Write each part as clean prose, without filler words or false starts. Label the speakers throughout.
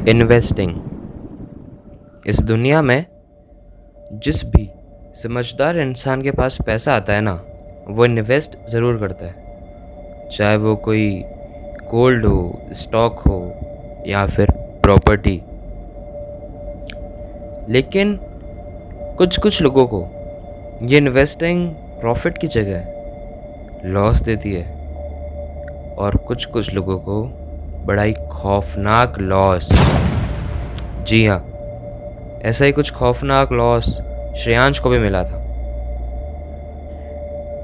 Speaker 1: Investing. इस दुनिया में जिस भी समझदार इंसान के पास पैसा आता है ना, वो इन्वेस्ट ज़रूर करता है। चाहे वो कोई गोल्ड हो, स्टॉक हो या फिर प्रॉपर्टी। लेकिन कुछ कुछ लोगों को ये इन्वेस्टिंग प्रॉफिट की जगह लॉस देती है, और कुछ कुछ लोगों को बड़ा ही खौफनाक लॉस। जी हाँ, ऐसा ही कुछ खौफनाक लॉस श्रेयांश को भी मिला था।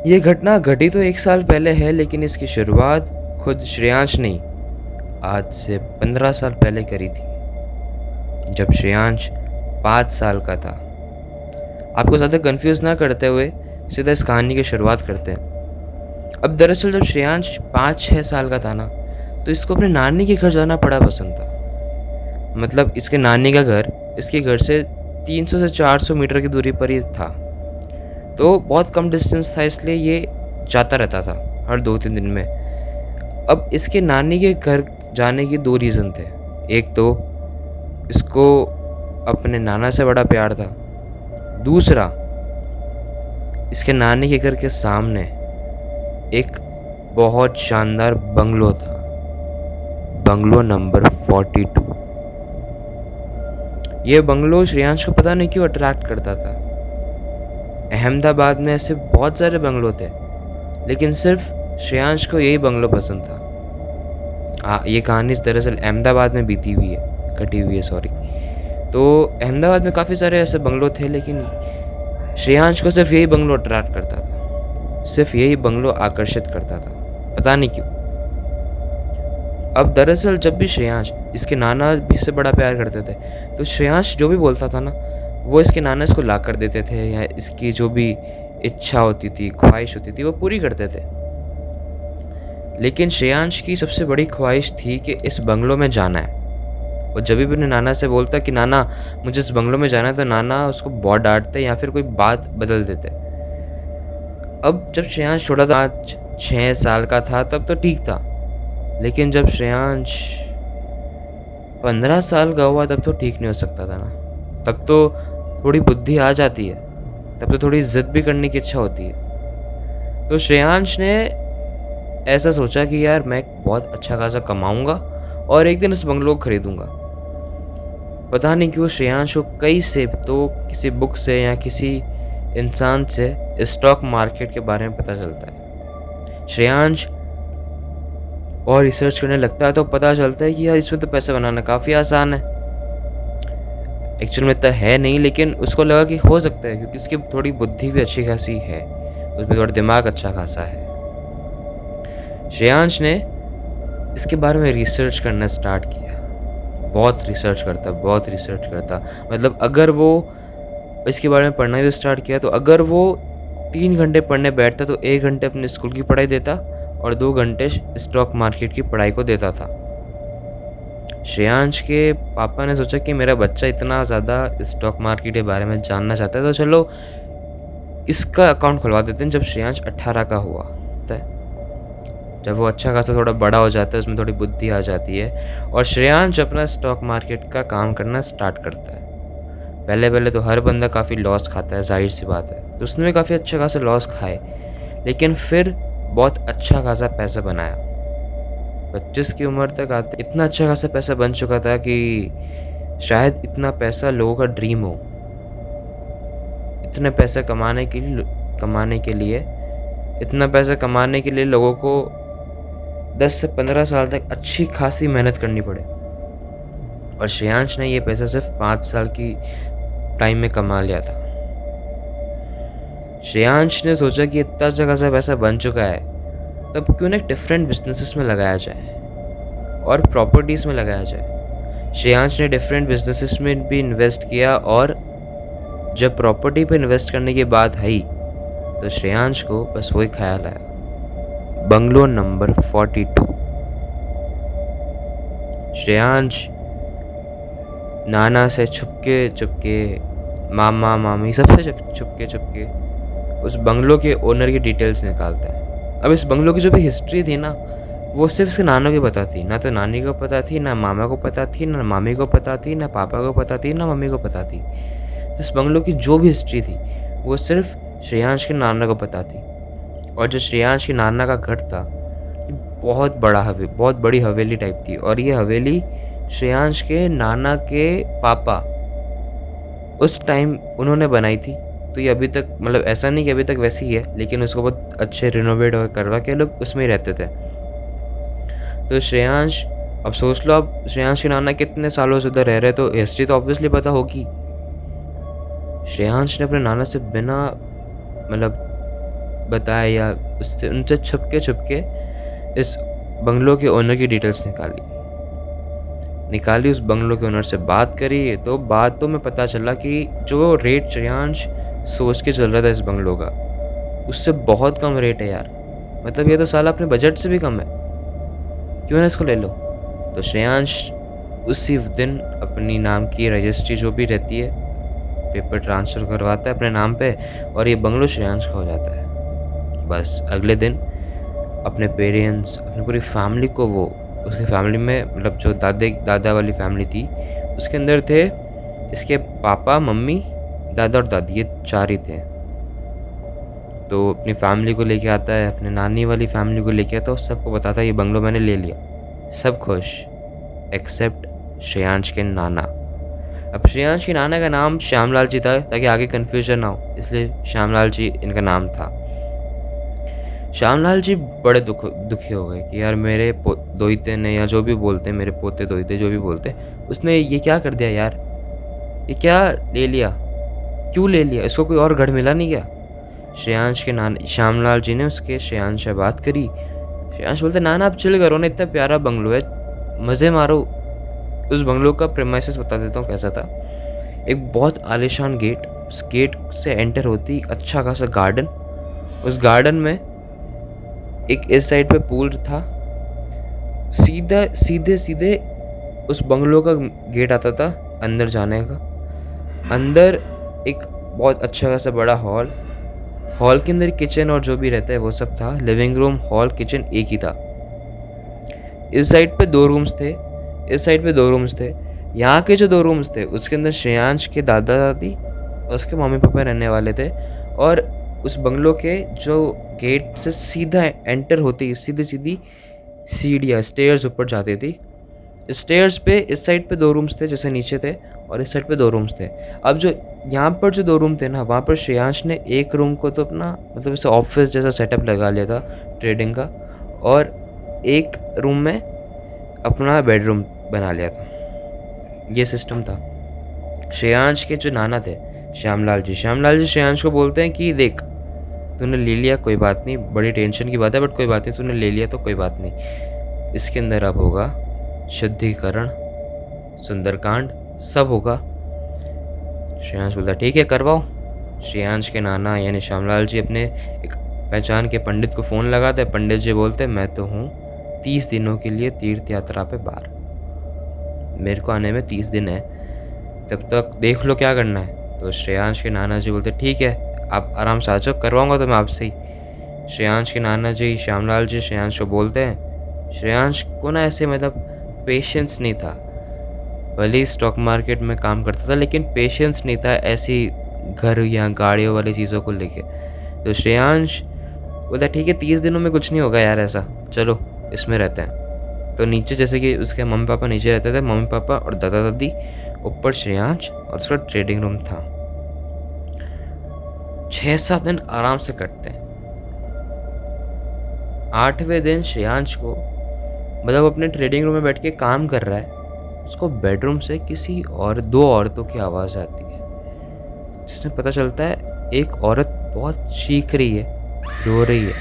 Speaker 1: ये घटना घटी तो 1 साल पहले है, लेकिन इसकी शुरुआत खुद श्रेयांश ने आज से 15 साल पहले करी थी, जब श्रेयांश 5 साल का था। आपको ज़्यादा कंफ्यूज ना करते हुए सीधा इस कहानी की शुरुआत करते हैं। अब दरअसल जब श्रेयांश 5-6 साल का था ना, तो इसको अपने नानी के घर जाना बड़ा पसंद था। मतलब इसके नानी का घर इसके घर से 300 से 400 मीटर की दूरी पर ही था, तो बहुत कम डिस्टेंस था, इसलिए ये जाता रहता था हर 2-3 दिन में। अब इसके नानी के घर जाने के 2 रीज़न थे। एक तो इसको अपने नाना से बड़ा प्यार था, दूसरा इसके नानी के घर के सामने एक बहुत शानदार बंगलो था, बंगलो नंबर 42। ये बंगलो श्रेयांश को पता नहीं क्यों अट्रैक्ट करता था। अहमदाबाद में ऐसे बहुत सारे बंगलो थे, लेकिन सिर्फ श्रेयांश को यही बंगलो पसंद था। हाँ, ये कहानी दरअसल अहमदाबाद में बीती हुई है, कटी हुई है, सॉरी। तो अहमदाबाद में काफ़ी सारे ऐसे बंगलो थे, लेकिन श्रेयांश को सिर्फ यही बंगलो अट्रैक्ट करता था, सिर्फ यही बंगलो आकर्षित करता था, पता नहीं क्यों। अब दरअसल जब भी श्रेयांश इसके नाना भी से बड़ा प्यार करते थे, तो श्रेयांश जो भी बोलता था ना, वो इसके नाना इसको ला कर देते थे, या इसकी जो भी इच्छा होती थी, ख्वाहिश होती थी, वो पूरी करते थे। लेकिन श्रेयांश की सबसे बड़ी ख्वाहिश थी कि इस बंगलो में जाना है। और जब भी अपने नाना से बोलता कि नाना मुझे इस बंगलो में जाना है, तो नाना उसको बहुत डांटते या फिर कोई बात बदल देते। अब जब श्रेयांश छोटा था, 5-6 साल का था, तब तो ठीक था। लेकिन जब श्रेयांश 15 साल का हुआ, तब तो ठीक नहीं हो सकता था ना। तब तो थोड़ी बुद्धि आ जाती है, तब तो थोड़ी जिद भी करने की इच्छा होती है। तो श्रेयांश ने ऐसा सोचा कि यार मैं बहुत अच्छा खासा कमाऊंगा और एक दिन इस बंगलो को खरीदूंगा। पता नहीं क्यों श्रेयांश को कई से तो किसी बुक से या किसी इंसान से स्टॉक मार्केट के बारे में पता चलता है। श्रेयांश और रिसर्च करने लगता है, तो पता चलता है कि यार इसमें तो पैसा बनाना काफ़ी आसान है। एक्चुअल में इतना है नहीं, लेकिन उसको लगा कि हो सकता है, क्योंकि उसकी थोड़ी बुद्धि भी अच्छी खासी है, उसमें थोड़ा दिमाग अच्छा खासा है। श्रेयांश ने इसके बारे में रिसर्च करना स्टार्ट किया। बहुत रिसर्च करता। मतलब अगर वो इसके बारे में पढ़ना भी स्टार्ट किया, तो अगर वो 3 घंटे पढ़ने बैठता, तो 1 घंटे अपने स्कूल की पढ़ाई देता और 2 घंटे स्टॉक मार्केट की पढ़ाई को देता था। श्रेयांश के पापा ने सोचा कि मेरा बच्चा इतना ज़्यादा स्टॉक मार्केट के बारे में जानना चाहता है, तो चलो इसका अकाउंट खुलवा देते हैं। जब श्रेयांश 18 का हुआ, जब वो अच्छा खासा थोड़ा बड़ा हो जाता है, उसमें थोड़ी बुद्धि आ जाती है, और श्रेयांश अपना स्टॉक मार्केट का काम करना स्टार्ट करता है। पहले पहले तो हर बंदा काफ़ी लॉस खाता है, जाहिर सी बात है। तो उसने भी काफ़ी अच्छा खासा लॉस खाए, लेकिन फिर बहुत अच्छा खासा पैसा बनाया। 25 की उम्र तक आते इतना अच्छा खासा पैसा बन चुका था कि शायद इतना पैसा लोगों का ड्रीम हो। इतने पैसे कमाने के लिए इतना पैसा कमाने के लिए लोगों को 10 से 15 साल तक अच्छी खासी मेहनत करनी पड़े, और श्रेयांश ने ये पैसा सिर्फ 5 साल की टाइम में कमा लिया था। श्रेयांश ने सोचा कि इतना अच्छा खासा पैसा बन चुका है, तब क्यों ना डिफरेंट बिजनेसेस में लगाया जाए और प्रॉपर्टीज़ में लगाया जाए। श्रेयांश ने डिफरेंट बिजनेसेस में भी इन्वेस्ट किया, और जब प्रॉपर्टी पे इन्वेस्ट करने की बात आई, तो श्रेयांश को बस वही ख्याल आया, बंगलो नंबर 42। श्रेयांश नाना से छुपके मामा मामी सबसे छुपके उस बंगलो के ओनर की डिटेल्स निकालता है। अब इस बंगलो की जो भी हिस्ट्री थी ना, वो सिर्फ उसके नानों को पता थी, ना तो नानी को पता थी, ना मामा को पता थी, ना मामी को पता थी, ना पापा को पता थी, ना मम्मी को पता थी। तो इस बंगलों की जो भी हिस्ट्री थी वो सिर्फ श्रेयांश के नाना को पता थी। और जो श्रेयांश के नाना का घर था, ये बहुत बड़ी हवेली टाइप थी, और ये हवेली श्रेयांश के नाना के पापा उस टाइम उन्होंने बनाई थी। तो ये अभी तक, मतलब ऐसा नहीं कि अभी तक वैसी ही है, लेकिन उसको बहुत अच्छे रिनोवेट और करवा के लोग उसमें ही रहते थे। तो श्रेयांश, अब सोच लो, अब श्रेयांश के नाना कितने सालों से उधर रह रहे, तो हिस्ट्री तो ऑब्वियसली पता होगी। श्रेयांश ने अपने नाना से बिना मतलब बताया या उससे उनसे छुपके इस बंगलों के ओनर की डिटेल्स निकाली, उस बंगलों के ओनर से बात करी। तो बात तो में पता चला कि जो रेट श्रेयांश सोच के चल रहा था इस बंगलों का, उससे बहुत कम रेट है यार। मतलब ये तो साला अपने बजट से भी कम है, क्यों ना इसको ले लो। तो श्रेयांश उसी दिन अपनी नाम की रजिस्ट्री जो भी रहती है, पेपर ट्रांसफ़र करवाता है अपने नाम पे, और ये बंगलो श्रेयांश का हो जाता है। बस अगले दिन अपने पेरेंट्स, अपनी पूरी फैमिली को, वो उसके फैमिली में, मतलब जो दादा वाली फैमिली थी उसके अंदर थे इसके पापा, मम्मी, दादा और दादी, ये 4 ही थे। तो अपनी फैमिली को लेके आता है, अपने नानी वाली फैमिली को लेके आता है, सबको बताता है ये बंगलो मैंने ले लिया। सब खुश एक्सेप्ट श्रेयांश के नाना। अब श्रेयांश के नाना का नाम श्यामलाल जी था, ताकि आगे कन्फ्यूजन ना हो, इसलिए श्यामलाल जी इनका नाम था। श्यामलाल जी बड़े दुखी हो गए कि यार मेरे दोहिते ने, या जो भी बोलते, मेरे पोते दोहिते जो भी बोलते, उसने ये क्या कर दिया यार, ये क्या ले लिया, क्यों ले लिया, इसको कोई और घर मिला नहीं क्या। श्रेयांश के नाना श्यामलाल जी ने उसके श्रेयांश से बात करी। श्रेयांश बोलते नाना आप चिल करो ना, इतना प्यारा बंगलो है, मज़े मारो। उस बंगलो का प्रेमाइसिस बता देता हूँ कैसा था। एक बहुत आलीशान गेट, उस गेट से एंटर होती अच्छा खासा गार्डन, उस गार्डन में एक इस साइड पे पूल था, सीधे उस बंगलो का गेट आता था अंदर जाने का। अंदर एक बहुत अच्छा खासा बड़ा हॉल के अंदर किचन और जो भी रहता है वो सब था। लिविंग रूम, हॉल, किचन एक ही था। इस साइड पे 2 रूम्स थे, इस साइड पे 2 रूम्स थे। यहाँ के जो 2 रूम्स थे उसके अंदर श्रेयांश के दादा दादी और उसके मम्मी पापा रहने वाले थे। और उस बंगलो के जो गेट से सीधा एंटर होती सीधी सीढ़ियाँ, स्टेयर्स ऊपर जाती थी। स्टेयर्स पे इस साइड पे 2 रूम्स थे जैसे नीचे थे, और इस साइड पे 2 रूम्स थे। अब जो यहाँ पर जो 2 रूम थे ना, वहाँ पर श्रेयांश ने एक रूम को तो अपना मतलब जैसे ऑफिस जैसा सेटअप लगा लिया था ट्रेडिंग का, और एक रूम में अपना बेडरूम बना लिया था। ये सिस्टम था। श्रेयांश के जो नाना थे श्यामलाल जी श्रेयांश को बोलते हैं कि देख तूने ले लिया, कोई बात नहीं, बड़ी टेंशन की बात है, बट कोई बात नहीं, तूने ले लिया तो कोई बात नहीं। इसके अंदर अब होगा शुद्धिकरण, सुंदरकांड, सब होगा। श्रेयांश बोलता ठीक है करवाओ। श्रेयांश के नाना यानी श्यामलाल जी अपने एक पहचान के पंडित को फ़ोन लगाते हैं। पंडित जी बोलते हैं मैं तो हूँ 30 दिनों के लिए तीर्थ यात्रा पे बाहर, मेरे को आने में 30 दिन है, तब तक देख लो क्या करना है। तो श्रेयांश के नाना जी बोलते ठीक है आप आराम से आ जाओ, करवाऊँगा तो मैं आपसे ही। श्रेयांश के नाना जी श्यामलाल जी श्रेयांश को बोलते हैं। श्रेयांश को ना ऐसे मतलब पेशेंस नहीं था, भले ही स्टॉक मार्केट में काम करता था लेकिन पेशेंस नहीं था ऐसी घर या गाड़ियों वाली चीज़ों को लेके। तो श्रेयांश बोलता ठीक है 30 दिनों में कुछ नहीं होगा यार, ऐसा चलो इसमें रहते हैं। तो नीचे जैसे कि उसके मम्मी पापा नीचे रहते थे, मम्मी पापा और दादा दादी, ऊपर श्रेयांश और उसका ट्रेडिंग रूम था। 6-7 दिन आराम से कटते हैं। 8वें दिन श्रेयांश को मतलब अपने ट्रेडिंग रूम में बैठ के काम कर रहा है, उसको बेडरूम से किसी और 2 औरतों की आवाज़ आती है, जिसमें पता चलता है एक औरत बहुत चीख रही है, रो रही है,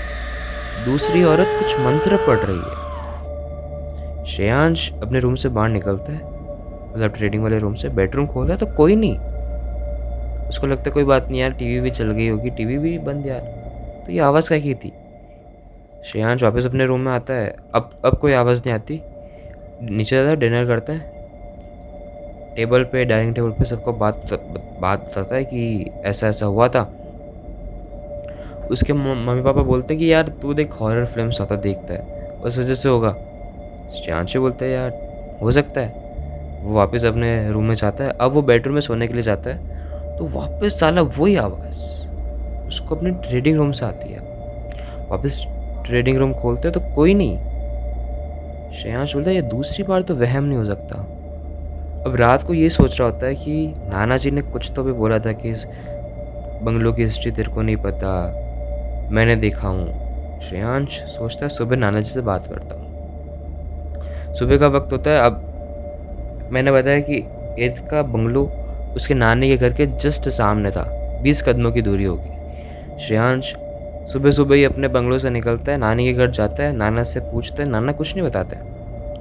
Speaker 1: दूसरी औरत कुछ मंत्र पढ़ रही है। श्रेयांश अपने रूम से बाहर निकलता है, मतलब ट्रेडिंग वाले रूम से, बेडरूम खोलता है तो कोई नहीं। उसको लगता है कोई बात नहीं यार, टीवी भी चल गई होगी, टीवी भी बंद यार, तो ये आवाज़ क्या की थी। श्रेयांश वापस अपने रूम में आता है, अब कोई आवाज़ नहीं आती। नीचे जाता है, डिनर करता है, टेबल पे, डाइनिंग टेबल पे सबको बात बताता है कि ऐसा ऐसा हुआ था। उसके मम्मी पापा बोलते हैं कि यार तू देख हॉरर फिल्म ज़्यादा देखता है, उस वजह से होगा। श्रेयांश भी बोलता है यार हो सकता है। वो वापस अपने रूम में जाता है। अब वो बेडरूम में सोने के लिए जाता है तो वापस साला वही आवाज़ उसको अपने ट्रेडिंग रूम से आती है। वापस ट्रेडिंग रूम खोलते हैं तो कोई नहीं। श्रेयांश बोलता है ये दूसरी बार तो वहम नहीं हो सकता। अब रात को ये सोच रहा होता है कि नाना जी ने कुछ तो भी बोला था कि इस बंगलों की हिस्ट्री तेरे को नहीं पता, मैंने देखा हूँ। श्रेयांश सोचता है सुबह नाना जी से बात करता हूँ। सुबह का वक्त होता है। अब मैंने बताया कि ईद का बंगलो उसके नानी के घर के जस्ट सामने था, 20 कदमों की दूरी होगी। श्रेयांश सुबह सुबह ही अपने बंगलों से निकलता है, नानी के घर जाता है, नाना से पूछता है, नाना कुछ नहीं बताते।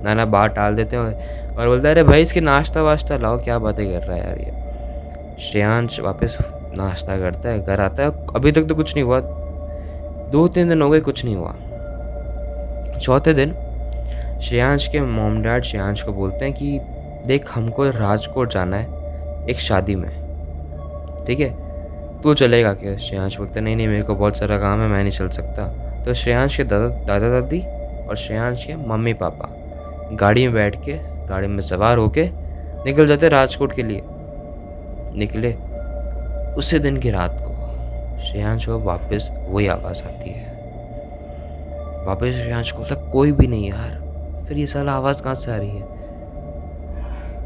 Speaker 1: नाना बात टाल देते हैं और बोलता है अरे भाई इसकी नाश्ता वाश्ता लाओ, क्या बातें कर रहा है यार ये। श्रेयांश वापस नाश्ता करता है, घर आता है। अभी तक तो कुछ नहीं हुआ, 2-3 दिन हो गए कुछ नहीं हुआ। चौथे दिन श्रेयांश के मॉम डैड श्रेयांश को बोलते हैं कि देख हमको राजकोट जाना है एक शादी में, ठीक है तू चलेगा क्या। श्रेयांश बोलते हैं नहीं नहीं मेरे को बहुत सारा काम है, मैं नहीं चल सकता। तो श्रेयांश के दादा दादी और श्रेयांश के मम्मी पापा गाड़ी में बैठ के, गाड़ी में सवार होके निकल जाते राजकोट के लिए। निकले उसी दिन की रात को श्रेयांश को वापस वही आवाज़ आती है। वापस श्रेयांश को बोलता कोई भी नहीं यार, फिर ये साला आवाज़ कहाँ से आ रही है।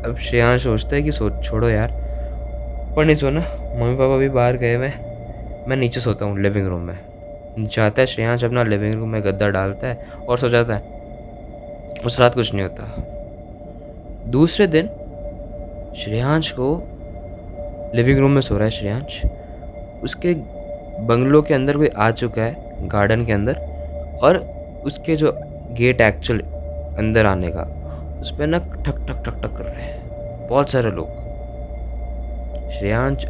Speaker 1: अब श्रेयांश सोचता है कि छोड़ो यार, पर नहीं सोना, मम्मी पापा भी बाहर गए हुए, मैं नीचे सोता हूँ लिविंग रूम में। नीचे आता है श्रेयांश, अपना लिविंग रूम में गद्दा डालता है और सो जाता है। उस रात कुछ नहीं होता। दूसरे दिन श्रेयांश को लिविंग रूम में सो रहा है श्रेयांश, उसके बंगलो के अंदर कोई आ चुका है गार्डन के अंदर, और उसके जो गेट एक्चुअल अंदर आने का उस पर ना ठक ठक ठक ठक कर रहे हैं बहुत सारे लोग। श्रेयांश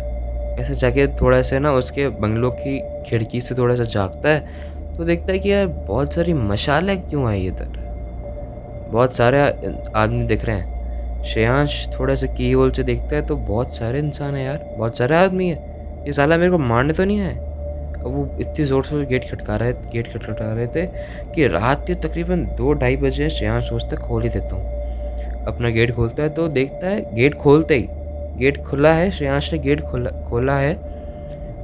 Speaker 1: ऐसे जाके थोड़ा सा ना उसके बंगलो की खिड़की से थोड़ा सा झाँकता है तो देखता है कि यार बहुत सारी मशालें क्यों आई इधर, बहुत सारे आदमी दिख रहे हैं। श्रेयांश थोड़ा सा की होल से देखता है तो बहुत सारे इंसान हैं यार, बहुत सारे आदमी हैं, ये साला मेरे को मारने तो नहीं है। अब वो इतनी ज़ोर से गेट खटका रहे थे कि रात के तकरीबन 2-2:30 बजे। श्रेयांश सोचता है खोल ही देता हूँ। अपना गेट खोलता है तो देखता है गेट खोलते ही गेट खुला है, श्रेयांश ने गेट खोला है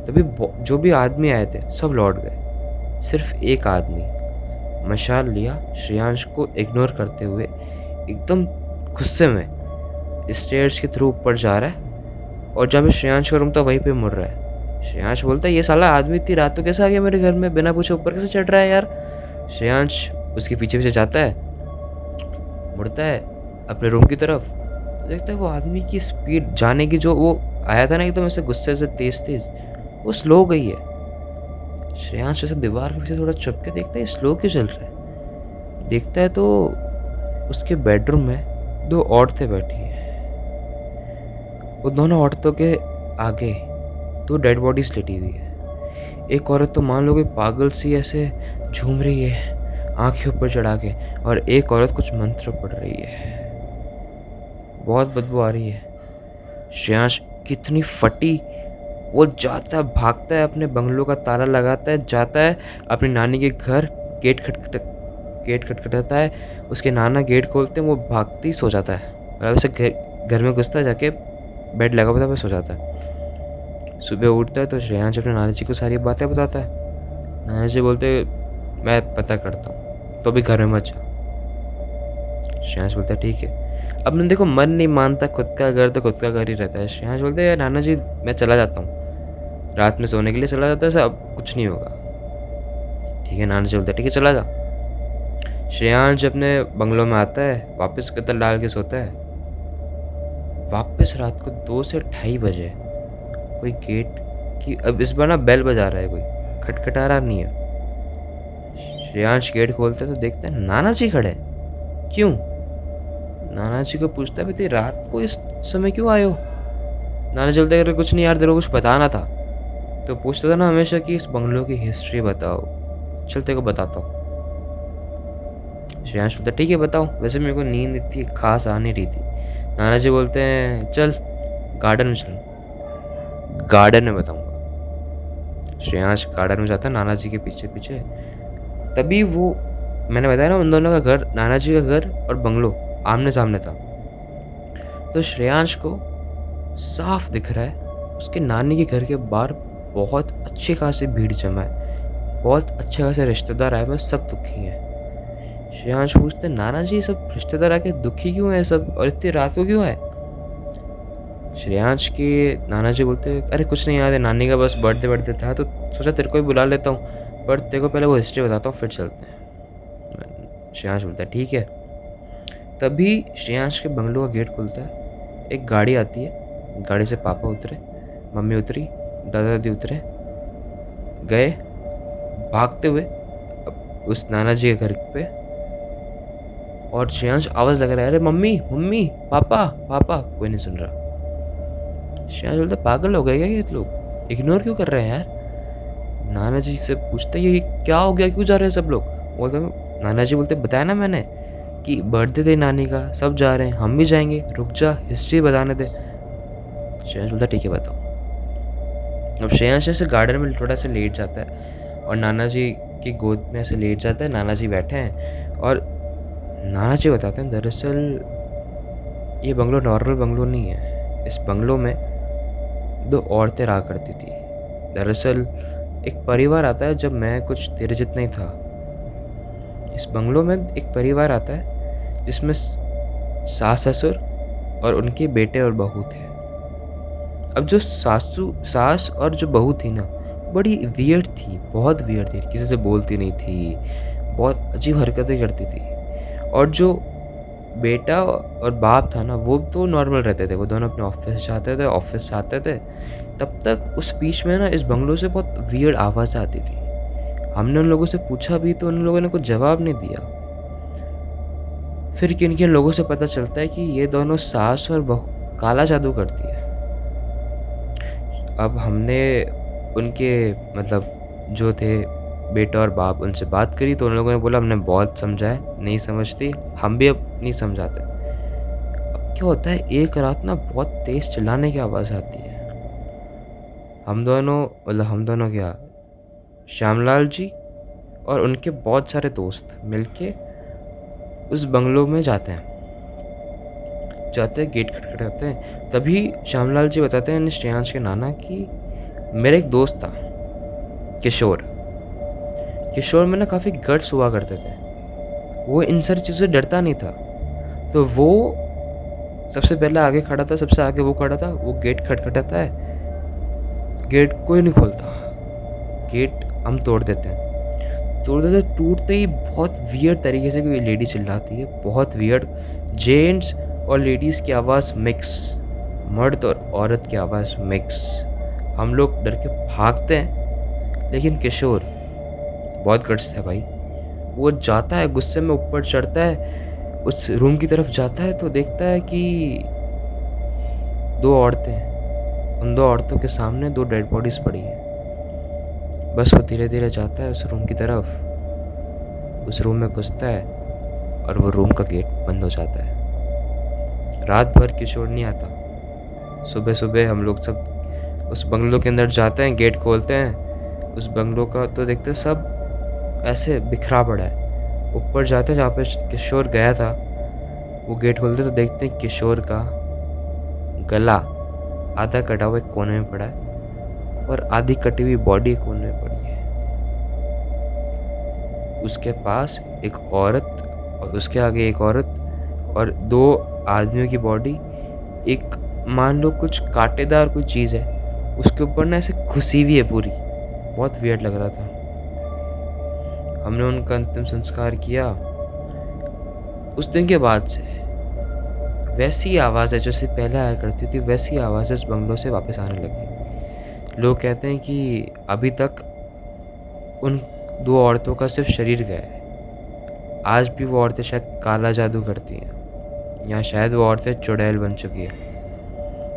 Speaker 1: तभी जो भी आदमी आए थे सब लौट गए। सिर्फ एक आदमी मशाल लिया श्रेयांश को इग्नोर करते हुए एकदम गुस्से में स्टेयर्स के थ्रू ऊपर जा रहा है, और जब श्रेयांश का रूम था वहीं पे मुड़ रहा है। श्रेयांश बोलता है ये साला आदमी इतनी रात को कैसे आ गया मेरे घर में, बिना पूछे ऊपर कैसे चढ़ रहा है यार। श्रेयांश उसके पीछे पीछे जाता है, मुड़ता है अपने रूम की तरफ, तो देखता है वो आदमी की स्पीड जाने की, जो वो आया था ना एकदम ऐसे गुस्से से तेज तेज, वो स्लो गई है। श्रेयांश ऐसे दीवार के पीछे थोड़ा छुप के देखता है स्लो क्यों चल रहा है। देखता है तो उसके बेडरूम में 2 औरतें बैठी हैं। वो दोनों औरतों के आगे 2 डेड बॉडीज लेटी हुई है। एक औरत तो मान लो कोई पागल सी ऐसे झूम रही है आंखें ऊपर चढ़ा के, और एक औरत कुछ मंत्र पढ़ रही है। बहुत बदबू आ रही है। श्रेयांश कितनी फटी, वो जाता है भागता है अपने बंगलों का ताला लगाता है, जाता है अपनी नानी के घर, गेट खटखटाता है। उसके नाना गेट खोलते हैं, वो भागते ही सो जाता है। वैसे घर में घुसता है, जाके बेड लगा हुआ था सो जाता है। सुबह उठता है तो श्रेयांश अपने नाना जी को सारी बातें बताता है। नाना जी बोलते मैं पता करता हूँ तो भी घर में मत जा। श्रेयांश बोलता है ठीक है। अब मैंने देखो मन नहीं मानता, खुद का घर तो खुद का घर ही रहता है। श्रेयांश बोलते हैं नाना जी मैं चला जाता हूँ, रात में सोने के लिए चला जाता है, सब अब कुछ नहीं होगा। ठीक है नाना जी बोलते हैं ठीक है चला जा। श्रेयांश अपने बंगलों में आता है, वापस कतल डाल के सोता है। वापस रात को 2 से 2:30 बजे कोई गेट की, अब इस बार ना बेल बजा रहा है, कोई खटखटा रहा नहीं है। श्रेयांश गेट खोलता है तो देखता है नाना जी खड़े। क्यों? नाना जी को पूछता है भाई रात को इस समय क्यों आए हो। नाना जी बोलते हैं कुछ नहीं यार तेरे को कुछ बताना था। तो पूछता था ना हमेशा कि इस बंगलों की हिस्ट्री बताओ, चल तेरे को बताता हूँ। श्रेयांश बोलता ठीक है बताओ, वैसे मेरे को नींद इतनी खास आ नहीं रही थी। नाना जी बोलते हैं चल गार्डन में चल, गार्डन में बताऊंगा। श्रेयांश गार्डन में जाता है नाना जी के पीछे पीछे। तभी वो मैंने बताया ना उन दोनों का घर, नाना जी का घर और बंगलो आमने सामने था। तो श्रेयांश को साफ दिख रहा है उसके नानी के घर के बाहर बहुत अच्छी खासी भीड़ जमा है, बहुत अच्छे खासे रिश्तेदार आए हुए, सब दुखी हैं। श्रेयांश पूछते, नाना जी सब रिश्तेदार आके दुखी क्यों है सब, और इतनी रात को क्यों है? श्रेयांश के नाना जी बोलते, अरे कुछ नहीं याद है, नानी का बस बर्थडे था तो सोचा तेरे को ही बुला लेता हूँ, पर तेरे को पहले वो हिस्ट्री बताता हूँ फिर चलते हैं। श्रेयांश बोलता है ठीक है। तभी श्रेयांश के बंगलों का गेट खुलता है, एक गाड़ी आती है, गाड़ी से पापा उतरे, मम्मी उतरी, दादा दादी उतरे, गए भागते हुए उस नाना जी के घर पे। और श्रेयांश आवाज़ लगा रहा है, अरे मम्मी मम्मी पापा पापा, कोई नहीं सुन रहा। श्रेयांश बोलता, पागल हो गए क्या ये लोग, इग्नोर क्यों कर रहे हैं यार? नाना जी से पूछते, ये क्या हो गया, क्यों जा रहे हैं सब लोग? बोलते, नाना जी बोलते, बताया ना मैंने कि बर्थडे थे नानी का, सब जा रहे हैं, हम भी जाएंगे, रुक जा हिस्ट्री बताने दे। श्रेयांश बोलता ठीक है बताओ। अब श्रेयांश ऐसे गार्डन में थोड़ा सा लेट जाता है और नाना जी की गोद में ऐसे लेट जाता है, नाना जी बैठे हैं और नाना जी बताते हैं दरअसल ये बंगलो नॉर्मल बंगलो नहीं है, इस बंगलो में 2 औरतें रहा करती थी। दरअसल एक परिवार आता है, जब मैं कुछ तेरे जितना ही था, इस बंगलो में एक परिवार आता है जिसमें सास ससुर और उनके बेटे और बहू थे। अब जो सास और जो बहू थी ना, बड़ी वियर्ड थी, बहुत वियर्ड थी, किसी से बोलती नहीं थी, बहुत अजीब हरकतें करती थी। और जो बेटा और बाप था ना, वो तो नॉर्मल रहते थे, वो दोनों अपने ऑफिस जाते थे, ऑफिस से आते थे। तब तक उस बीच में ना इस बंगलों से बहुत वियर्ड आवाज़ आती थी। हमने उन लोगों से पूछा भी तो उन लोगों ने कुछ जवाब नहीं दिया। फिर किन किन लोगों से पता चलता है कि ये दोनों सास और बहू काला जादू करती है। अब हमने उनके मतलब जो थे बेटा और बाप, उनसे बात करी तो उन लोगों ने बोला हमने बहुत समझाया, नहीं समझती, हम भी अब नहीं समझाते। अब क्या होता है, एक रात ना बहुत तेज़ चिल्लाने की आवाज़ आती है। हम दोनों क्या, श्यामलाल जी और उनके बहुत सारे दोस्त मिलके उस बंगलो में जाते हैं, गेट खटखटाते हैं। तभी श्यामलाल जी बताते हैं श्रेयांश के नाना कि मेरा एक दोस्त था किशोर में ना काफ़ी गट्स हुआ करते थे, वो इन सारी चीज़ों से डरता नहीं था। तो वो सबसे पहले आगे खड़ा था, सबसे आगे वो खड़ा था, वो गेट खटखटाता है, गेट कोई नहीं खोलता, गेट हम तोड़ देते हैं। टूटते ही बहुत वियर्ड तरीके से कोई लेडी चिल्लाती है, बहुत वियर्ड, जेंट्स और लेडीज़ की आवाज़ मिक्स, मर्द और औरत की आवाज़ मिक्स। हम लोग डर के भागते हैं, लेकिन किशोर बहुत गट्स था भाई, वो जाता है गुस्से में, ऊपर चढ़ता है, उस रूम की तरफ जाता है तो देखता है कि 2 औरतें हैं, उन 2 औरतों के सामने 2 डेड बॉडीज़ पड़ी हैं। बस वो धीरे धीरे जाता है उस रूम की तरफ, उस रूम में घुसता है और वो रूम का गेट बंद हो जाता है। रात भर किशोर नहीं आता। सुबह सुबह हम लोग सब उस बंगलो के अंदर जाते हैं, गेट खोलते हैं उस बंगलो का, तो देखते हैं सब ऐसे बिखरा पड़ा है। ऊपर जाते हैं जहाँ पे किशोर गया था, वो गेट खोलते तो देखते हैं किशोर का गला आधा कटा हुआ एक कोने में पड़ा है और आधी कटी हुई बॉडी कोने में पड़ी है। उसके पास एक औरत और उसके आगे एक औरत और 2 आदमियों की बॉडी, एक मान लो कुछ कांटेदार कोई चीज़ है उसके ऊपर ना ऐसे घुसी हुई है पूरी, बहुत वियर्ड लग रहा था। हमने उनका अंतिम संस्कार किया। उस दिन के बाद से वैसी आवाज़ है जैसे पहले आया करती थी, वैसी आवाज़ इस बंगलों से वापस आने लगी। लोग कहते हैं कि अभी तक उन 2 औरतों का सिर्फ शरीर गया है, आज भी वो औरतें शायद काला जादू करती हैं, या शायद वो औरतें चुड़ैल बन चुकी है।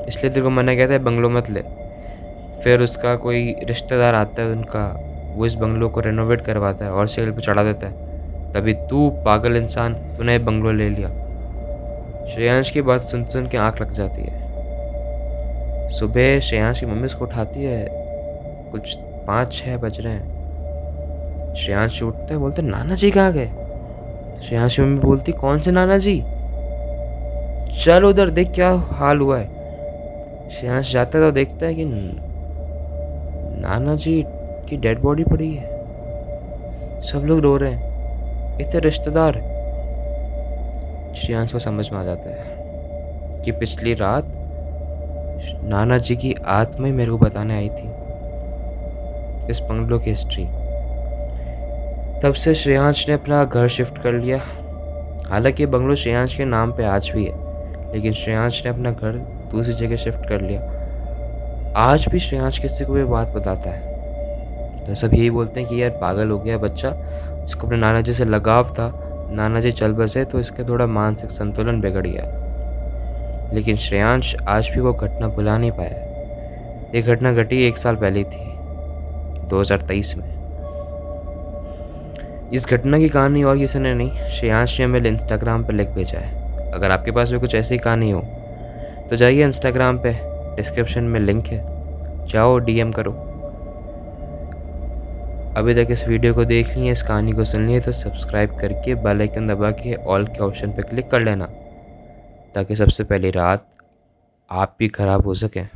Speaker 1: इसलिए तेरे को मना कहता है बंगलो मत ले। फिर उसका कोई रिश्तेदार आता है उनका, वो इस बंगलो को रेनोवेट करवाता है और सेल पे चढ़ा देता है। तभी तू पागल इंसान, तूने बंगलो ले लिया। श्रेयांश की बात सुन के आँख लग जाती है। सुबह श्रेयांश की मम्मी उसको उठाती है, कुछ 5-6 बज रहे हैं। श्रेयांश उठते हैं, बोलते नाना जी कहाँ गए? श्रेयांश की मम्मी बोलती, कौन से नाना जी? चल उधर देख क्या हाल हुआ है। श्रेयांश जाता है तो देखता है कि नाना जी की डेड बॉडी पड़ी है। सब लोग रो रहे हैं, इतने रिश्तेदार। श्रेयांश को समझ में आ जाता है कि पिछली रात नाना जी की आत्मा ही मेरे को बताने आई थी इस बंगलो की हिस्ट्री। तब से श्रेयांश ने अपना घर शिफ्ट कर लिया। हालांकि बंगलो श्रेयांश के नाम पे आज भी है, लेकिन श्रेयांश ने अपना घर दूसरी जगह शिफ्ट कर लिया। आज भी श्रेयांश किसी को भी बात बताता है तो सब यही बोलते हैं कि यार पागल हो गया बच्चा, इसको अपने नाना जी से लगाव था, नाना जी चल बसे तो इसका थोड़ा मानसिक संतुलन बिगड़ गया। लेकिन श्रेयांश आज भी वो घटना भुला नहीं पाया। ये घटना घटी 1 साल पहले थी, 2023 में। इस घटना की कहानी और किसी ने नहीं, श्रेयांश ने हमें इंस्टाग्राम पर लिख भेजा है। अगर आपके पास भी कुछ ऐसी कहानी हो तो जाइए इंस्टाग्राम पे, डिस्क्रिप्शन में लिंक है, जाओ डीएम करो। अभी तक इस वीडियो को देख लिए, इस कहानी को सुन लिए तो सब्सक्राइब करके बेल आइकन दबा के ऑल के ऑप्शन पे क्लिक कर लेना, ताकि सबसे पहली रात आप भी खराब हो सकें।